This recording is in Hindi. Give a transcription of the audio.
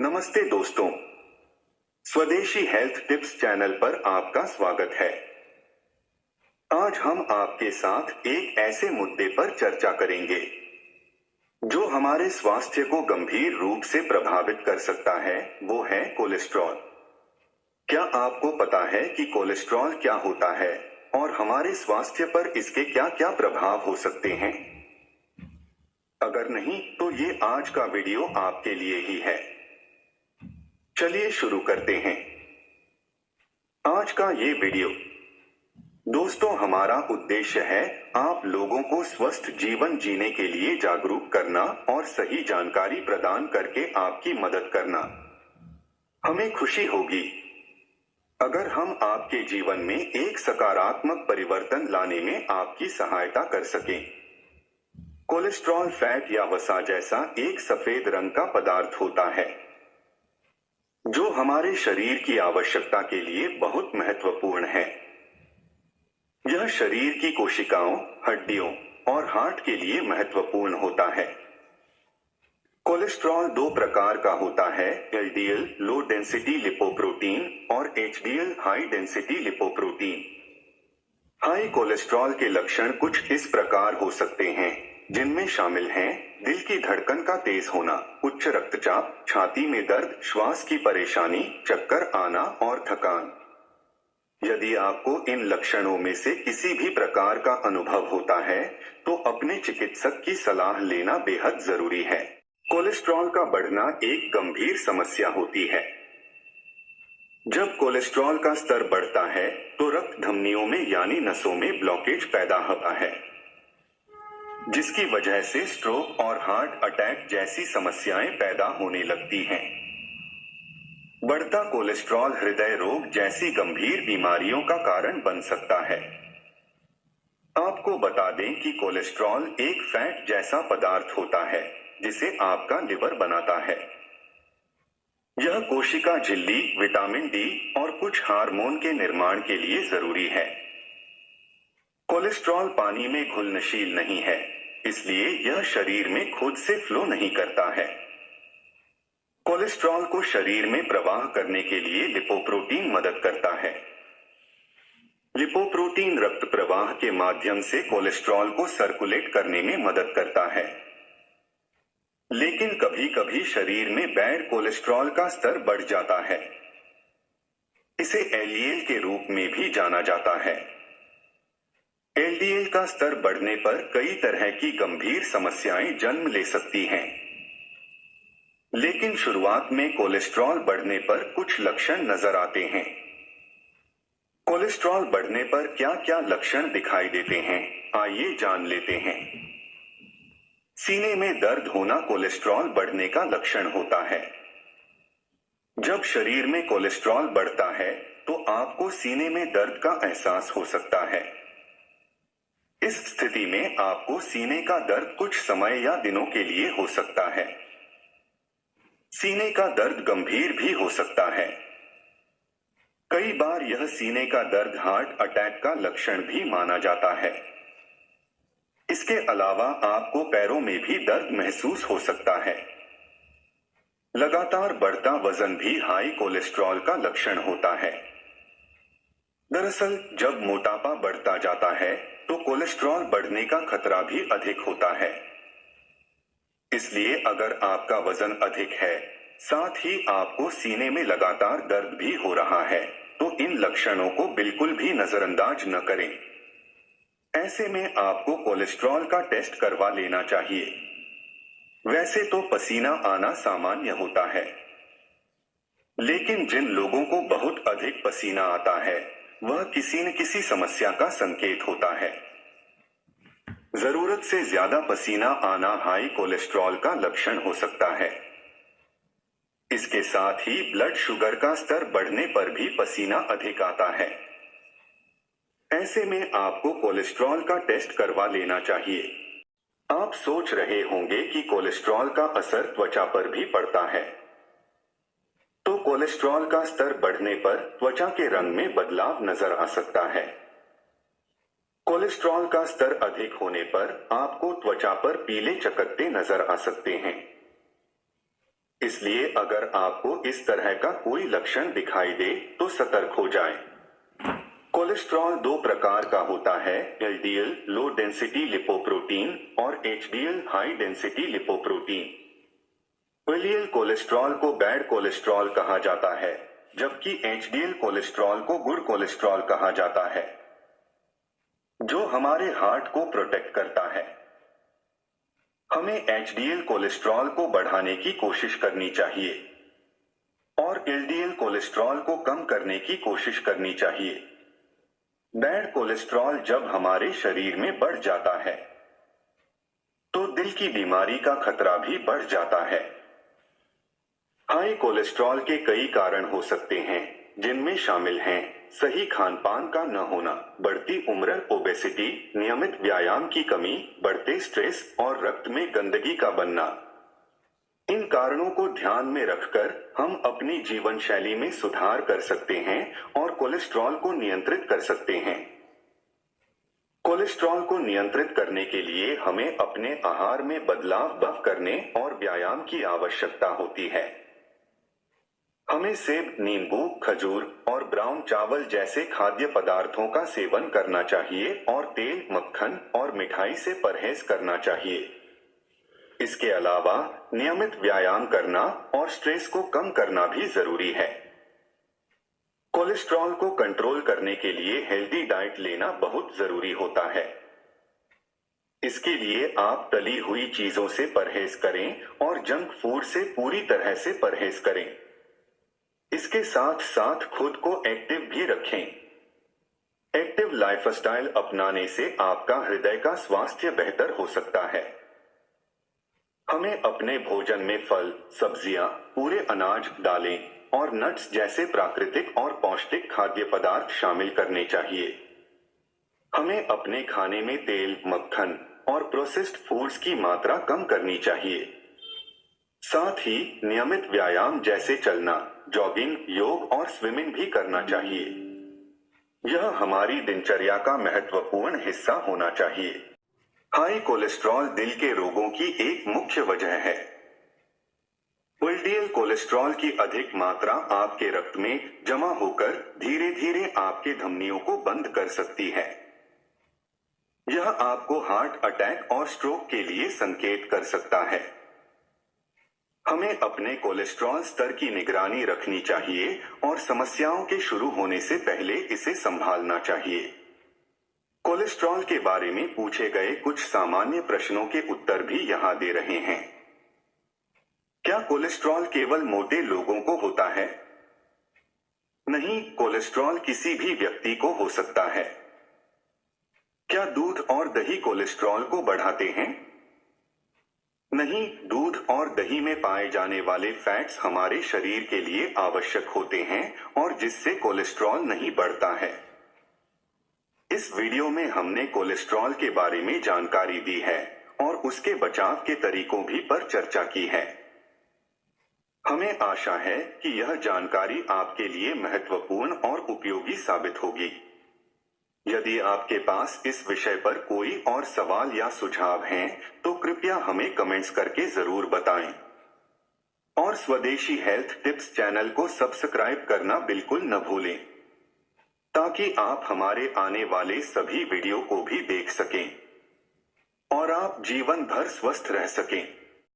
नमस्ते दोस्तों, स्वदेशी हेल्थ टिप्स चैनल पर आपका स्वागत है। आज हम आपके साथ एक ऐसे मुद्दे पर चर्चा करेंगे जो हमारे स्वास्थ्य को गंभीर रूप से प्रभावित कर सकता है, वो है कोलेस्ट्रॉल। क्या आपको पता है कि कोलेस्ट्रॉल क्या होता है और हमारे स्वास्थ्य पर इसके क्या-क्या प्रभाव हो सकते हैं? अगर नहीं, तो ये आज का वीडियो आपके लिए ही है। चलिए शुरू करते हैं आज का ये वीडियो। दोस्तों, हमारा उद्देश्य है आप लोगों को स्वस्थ जीवन जीने के लिए जागरूक करना और सही जानकारी प्रदान करके आपकी मदद करना। हमें खुशी होगी अगर हम आपके जीवन में एक सकारात्मक परिवर्तन लाने में आपकी सहायता कर सकें। कोलेस्ट्रॉल फैट या वसा जैसा एक सफेद रंग का पदार्थ होता है जो हमारे शरीर की आवश्यकता के लिए बहुत महत्वपूर्ण है। यह शरीर की कोशिकाओं, हड्डियों और हार्ट के लिए महत्वपूर्ण होता है। कोलेस्ट्रॉल दो प्रकार का होता है, एलडीएल लो डेंसिटी लिपोप्रोटीन और HDL high density lipoprotein. High cholesterol के लक्षण कुछ इस प्रकार हो सकते हैं, जिनमें शामिल हैं दिल की धड़कन का तेज होना, उच्च रक्तचाप, छाती में दर्द, श्वास की परेशानी, चक्कर आना और थकान। यदि आपको इन लक्षणों में से किसी भी प्रकार का अनुभव होता है, तो अपने चिकित्सक की सलाह लेना बेहद जरूरी है। कोलेस्ट्रॉल का बढ़ना एक गंभीर समस्या होती है। जब कोलेस्ट्रॉल का स्तर बढ़ता है, तो रक्त धमनियों में यानी नसों में ब्लॉकेज पैदा होता है, जिसकी वजह से स्ट्रोक और हार्ट अटैक जैसी समस्याएं पैदा होने लगती हैं। बढ़ता कोलेस्ट्रॉल हृदय रोग जैसी गंभीर बीमारियों का कारण बन सकता है। आपको बता दें कि कोलेस्ट्रॉल एक फैट जैसा पदार्थ होता है जिसे आपका लिवर बनाता है। यह कोशिका झिल्ली, विटामिन डी और कुछ हार्मोन के निर्माण के लिए जरूरी है। कोलेस्ट्रॉल पानी में घुलनशील नहीं है, इसलिए यह शरीर में खुद से फ्लो नहीं करता है। कोलेस्ट्रॉल को शरीर में प्रवाह करने के लिए लिपोप्रोटीन मदद करता है। लिपोप्रोटीन रक्त प्रवाह के माध्यम से कोलेस्ट्रॉल को सर्कुलेट करने में मदद करता है। लेकिन कभी-कभी शरीर में बैड कोलेस्ट्रॉल का स्तर बढ़ जाता है। इसे एलडीएल के रूप में भी जाना जाता है। एलडीएल का स्तर बढ़ने पर कई तरह की गंभीर समस्याएं जन्म ले सकती हैं। लेकिन शुरुआत में कोलेस्ट्रॉल बढ़ने पर कुछ लक्षण नजर आते हैं। कोलेस्ट्रॉल बढ़ने पर क्या-क्या लक्षण दिखाई देते हैं, आइए जान लेते हैं। सीने में दर्द होना कोलेस्ट्रॉल बढ़ने का लक्षण होता है। जब शरीर में कोलेस्ट्रॉल बढ़ता है, तो आपको सीने में दर्द का एहसास हो सकता है। इस स्थिति में आपको सीने का दर्द कुछ समय या दिनों के लिए हो सकता है। सीने का दर्द गंभीर भी हो सकता है। कई बार यह सीने का दर्द हार्ट अटैक का लक्षण भी माना जाता है। इसके अलावा आपको पैरों में भी दर्द महसूस हो सकता है। लगातार बढ़ता वजन भी हाई कोलेस्ट्रॉल का लक्षण होता है। दरअसल जब मोटापा बढ़ता जाता है, तो कोलेस्ट्रॉल बढ़ने का खतरा भी अधिक होता है। इसलिए अगर आपका वजन अधिक है, साथ ही आपको सीने में लगातार दर्द भी हो रहा है, तो इन लक्षणों को बिल्कुल भी नजरअंदाज न करें। ऐसे में आपको कोलेस्ट्रॉल का टेस्ट करवा लेना चाहिए। वैसे तो पसीना आना सामान्य होता है, लेकिन जिन लोगों को बहुत अधिक पसीना आता है, वह किसी न किसी समस्या का संकेत होता है। जरूरत से ज्यादा पसीना आना हाई कोलेस्ट्रॉल का लक्षण हो सकता है। इसके साथ ही ब्लड शुगर का स्तर बढ़ने पर भी पसीना अधिक आता है। ऐसे में आपको कोलेस्ट्रॉल का टेस्ट करवा लेना चाहिए। आप सोच रहे होंगे कि कोलेस्ट्रॉल का असर त्वचा पर भी पड़ता है। तो कोलेस्ट्रॉल का स्तर बढ़ने पर त्वचा के रंग में बदलाव नजर आ सकता है। कोलेस्ट्रॉल का स्तर अधिक होने पर आपको त्वचा पर पीले चकत्ते नजर आ सकते हैं। इसलिए अगर आपको इस तरह का कोई लक्षण दिखाई दे तो सतर्क हो जाएं। कोलेस्ट्रॉल दो प्रकार का होता है, एलडीएल लो डेंसिटी लिपोप्रोटीन और HDL high density lipoprotein. LDL cholesterol को बैड कोलेस्ट्रॉल कहा जाता है, जबकि एचडीएल कोलेस्ट्रॉल को गुड कोलेस्ट्रॉल कहा जाता है, जो हमारे हार्ट को प्रोटेक्ट करता है। हमें एचडीएल कोलेस्ट्रॉल को बढ़ाने की कोशिश करनी चाहिए और एलडीएल कोलेस्ट्रॉल को कम करने की कोशिश करनी चाहिए। बैड कोलेस्ट्रॉल जब हमारे शरीर में बढ़ जाता है तो दिल की बीमारी का खतरा भी बढ़ जाता है। हाई कोलेस्ट्रॉल के कई कारण हो सकते हैं, जिनमें शामिल हैं सही खान पान का न होना, बढ़ती उम्र, ओबेसिटी, नियमित व्यायाम की कमी, बढ़ते स्ट्रेस और रक्त में गंदगी का बनना। इन कारणों को ध्यान में रखकर हम अपनी जीवन शैली में सुधार कर सकते हैं और कोलेस्ट्रॉल को नियंत्रित कर सकते हैं। कोलेस्ट्रॉल को नियंत्रित करने के लिए हमें अपने आहार में बदलाव करने और व्यायाम की आवश्यकता होती है। हमें सेब, नींबू, खजूर और ब्राउन चावल जैसे खाद्य पदार्थों का सेवन करना चाहिए और तेल, मक्खन और मिठाई से परहेज करना चाहिए। इसके अलावा नियमित व्यायाम करना और स्ट्रेस को कम करना भी जरूरी है। कोलेस्ट्रॉल को कंट्रोल करने के लिए हेल्दी डाइट लेना बहुत जरूरी होता है। इसके लिए आप तली हुई चीजों से परहेज करें और जंक फूड से पूरी तरह से परहेज करें। इसके साथ साथ खुद को एक्टिव भी रखें। एक्टिव लाइफस्टाइल अपनाने से आपका हृदय का स्वास्थ्य बेहतर हो सकता है। हमें अपने भोजन में फल, सब्जियां, पूरे अनाज, दालें और नट्स जैसे प्राकृतिक और पौष्टिक खाद्य पदार्थ शामिल करने चाहिए। हमें अपने खाने में तेल, मक्खन और प्रोसेस्ड फूड्स की मात्रा कम करनी चाहिए। साथ ही नियमित व्यायाम जैसे चलना, जॉगिंग, योग और स्विमिंग भी करना चाहिए। यह हमारी दिनचर्या का महत्वपूर्ण हिस्सा होना चाहिए। हाई कोलेस्ट्रॉल दिल के रोगों की एक मुख्य वजह है। एलडीएल कोलेस्ट्रॉल की अधिक मात्रा आपके रक्त में जमा होकर धीरे धीरे आपके धमनियों को बंद कर सकती है। यह आपको हार्ट अटैक और स्ट्रोक के लिए संकेत कर सकता है। हमें अपने कोलेस्ट्रॉल स्तर की निगरानी रखनी चाहिए और समस्याओं के शुरू होने से पहले इसे संभालना चाहिए। कोलेस्ट्रॉल के बारे में पूछे गए कुछ सामान्य प्रश्नों के उत्तर भी यहाँ दे रहे हैं। क्या कोलेस्ट्रॉल केवल मोटे लोगों को होता है? नहीं, कोलेस्ट्रॉल किसी भी व्यक्ति को हो सकता है। क्या दूध और दही कोलेस्ट्रॉल को बढ़ाते हैं? नहीं, दूध और दही में पाए जाने वाले फैट्स हमारे शरीर के लिए आवश्यक होते हैं और जिससे कोलेस्ट्रॉल नहीं बढ़ता है। इस वीडियो में हमने कोलेस्ट्रॉल के बारे में जानकारी दी है और उसके बचाव के तरीकों भी पर चर्चा की है। हमें आशा है कि यह जानकारी आपके लिए महत्वपूर्ण और उपयोगी साबित होगी। यदि आपके पास इस विषय पर कोई और सवाल या सुझाव हैं, तो कृपया हमें कमेंट्स करके जरूर बताएं। और स्वदेशी हेल्थ टिप्स चैनल को सब्सक्राइब करना बिल्कुल न भूलें, ताकि आप हमारे आने वाले सभी वीडियो को भी देख सकें और आप जीवन भर स्वस्थ रह सकें।